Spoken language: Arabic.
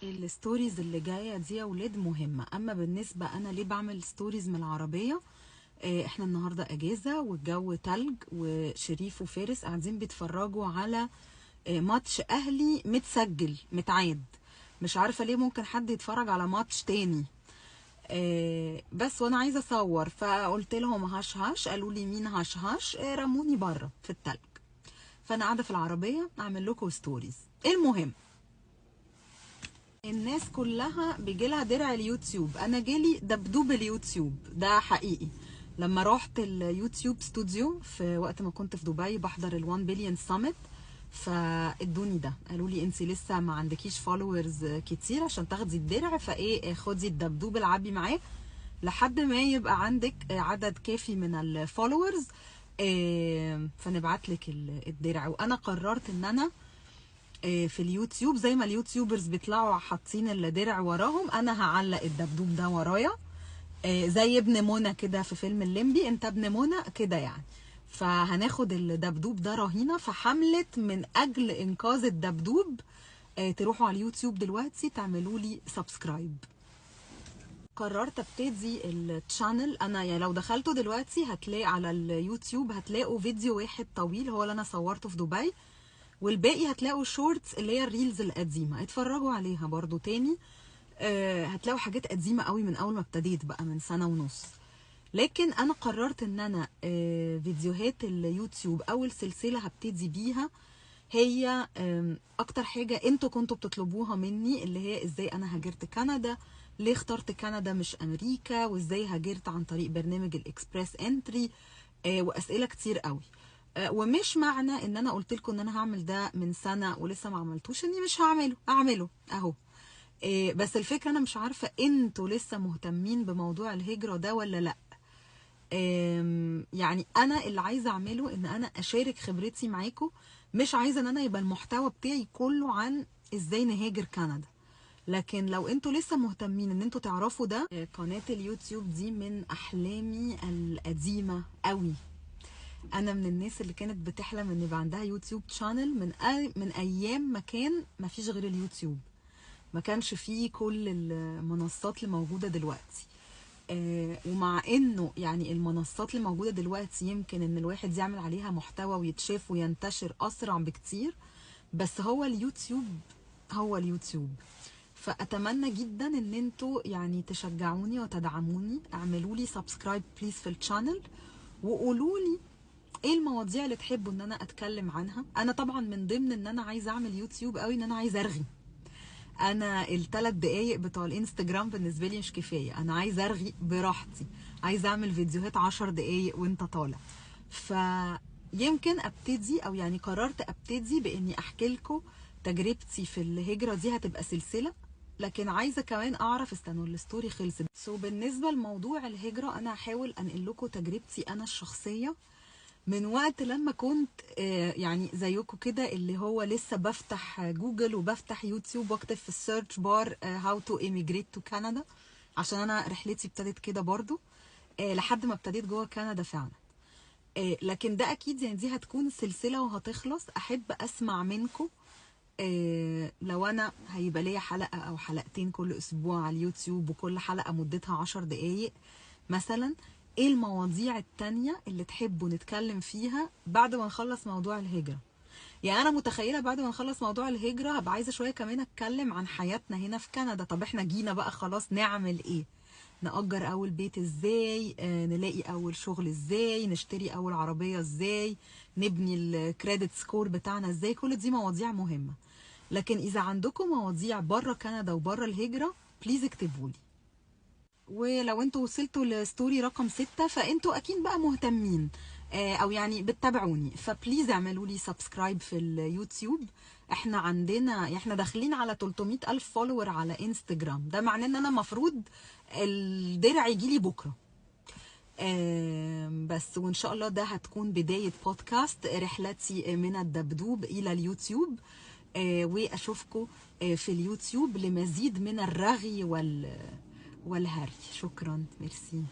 الستوريز اللي جايه دي يا ولاد مهمه. اما بالنسبه انا ليه بعمل ستوريز من العربيه، احنا النهارده اجازه والجو تلج، وشريف وفارس قاعدين بيتفرجوا على ماتش اهلي متسجل متعاد. مش عارفه ليه ممكن حد يتفرج على ماتش تاني. بس وانا عايزه اصور، فقلت لهم هش هش، قالوا لي مين هش هش، رموني بره في التلج. فانا قاعده في العربيه اعمل لكم ستوريز. المهم، الناس كلها بيجيلها درع اليوتيوب، انا جالي دبدوب اليوتيوب ده حقيقي. لما رحت اليوتيوب ستوديو في وقت ما كنت في دبي بحضر ال1 بليون سامت، فادوني ده، قالوا لي انت لسه ما عندكيش فولورز كتير عشان تاخدي الدرع، فايه خدي الدبدوب العبي معاه لحد ما يبقى عندك عدد كافي من الفولورز، فنبعت لك الدرع. وانا قررت ان انا في اليوتيوب زي ما اليوتيوبرز بيطلعوا حاطين الدرع وراهم، انا هعلق الدبدوب ده ورايا زي ابن منى كده في فيلم الليمبي، انت ابن منى كده يعني. فهناخد الدبدوب ده رهينه في حمله من اجل انقاذ الدبدوب. تروحوا على اليوتيوب دلوقتي تعملوا لي سبسكرايب. قررت ابتدي التشانل. انا يعني لو دخلتوا دلوقتي هتلاقي على اليوتيوب هتلاقوا فيديو واحد طويل هو اللي انا صورته في دبي، والباقي هتلاقوا شورتس اللي هي الريلز القديمه، اتفرجوا عليها برضو تاني. هتلاقوا حاجات قديمه قوي من اول ما ابتديت بقى من سنه ونص. لكن انا قررت ان انا فيديوهات اليوتيوب اول سلسله هبتدي بيها هي اكتر حاجه انتوا كنتوا بتطلبوها مني، اللي هي ازاي انا هاجرت كندا، ليه اخترت كندا مش امريكا، وازاي هاجرت عن طريق برنامج الاكسبريس انتري، واسئله كتير قوي. ومش معنى ان انا قلت لكم ان انا هعمل ده من سنه ولسه ما عملتوش اني مش اعمله اهو. بس الفكره انا مش عارفه انتوا لسه مهتمين بموضوع الهجره ده ولا لا. يعني انا اللي عايزه اعمله ان انا اشارك خبرتي معاكم، مش عايزه ان انا يبقى المحتوى بتاعي كله عن ازاي نهاجر كندا. لكن لو انتوا لسه مهتمين ان انتوا تعرفوا ده، قناه اليوتيوب دي من احلامي القديمه قوي. انا من الناس اللي كانت بتحلم ان يبقى عندها يوتيوب شانل من ايام ما كان ما فيش غير اليوتيوب، ما كانش فيه كل المنصات اللي موجوده دلوقتي. ومع انه يعني المنصات اللي موجوده دلوقتي يمكن ان الواحد يعمل عليها محتوى ويتشاف وينتشر اسرع بكتير، بس هو اليوتيوب هو اليوتيوب. فاتمنى جدا ان انتوا يعني تشجعوني وتدعموني، اعملوا لي سبسكرايب بليز في الشانل، وقولوا لي ايه المواضيع اللي تحبوا ان انا اتكلم عنها. انا طبعا من ضمن ان انا عايزه اعمل يوتيوب قوي ان انا عايزه ارغي. انا ال3 دقايق بتوع الانستجرام بالنسبه لي مش كفايه، انا عايزه ارغي براحتي، عايزه اعمل فيديوهات 10 دقايق وانت طالع. فيمكن ابتدي، او يعني قررت ابتدي باني احكي لكم تجربتي في الهجره دي، هتبقى سلسله. لكن عايزه كمان اعرف، استنوا الستوري خلصت. بالنسبه لموضوع الهجره انا هحاول انقل لكم تجربتي انا الشخصيه من وقت لما كنت يعني زيكم كده، اللي هو لسه بفتح جوجل وبفتح يوتيوب واكتب في السيرش بار هاو تو immigrate تو كندا، عشان انا رحلتي ابتدت كده برضو لحد ما ابتديت جوه كندا فعلا. لكن ده اكيد يعني دي هتكون سلسله وهتخلص. احب اسمع منكم لو انا هيبقى ليا حلقه او حلقتين كل اسبوع على اليوتيوب، وكل حلقه مدتها 10 دقايق مثلا، ايه المواضيع التانية اللي تحبوا نتكلم فيها بعد ما نخلص موضوع الهجرة. يعني انا متخيلة بعد ما نخلص موضوع الهجرة هبقى عايزة شوية كمان اتكلم عن حياتنا هنا في كندا. طب احنا جينا بقى خلاص نعمل ايه؟ نأجر اول بيت ازاي، نلاقي اول شغل ازاي، نشتري اول عربية ازاي، نبني الكريدت سكور بتاعنا ازاي. كل دي مواضيع مهمة. لكن اذا عندكم مواضيع بره كندا وبره الهجرة بليز اكتبولي. ولو انتوا وصلتوا لستوري رقم 6 فانتوا اكيد بقى مهتمين او يعني بتتابعوني، فبليز اعملوا لي سبسكرايب في اليوتيوب. احنا عندنا يعني احنا داخلين على 300 الف فولور على انستجرام، ده معناه ان انا مفروض الدرع يجي لي بكره. بس وان شاء الله ده هتكون بدايه بودكاست رحلتي من الدبدوب الى اليوتيوب. واشوفكم في اليوتيوب لمزيد من الرغي والهري. شكرا، ميرسي.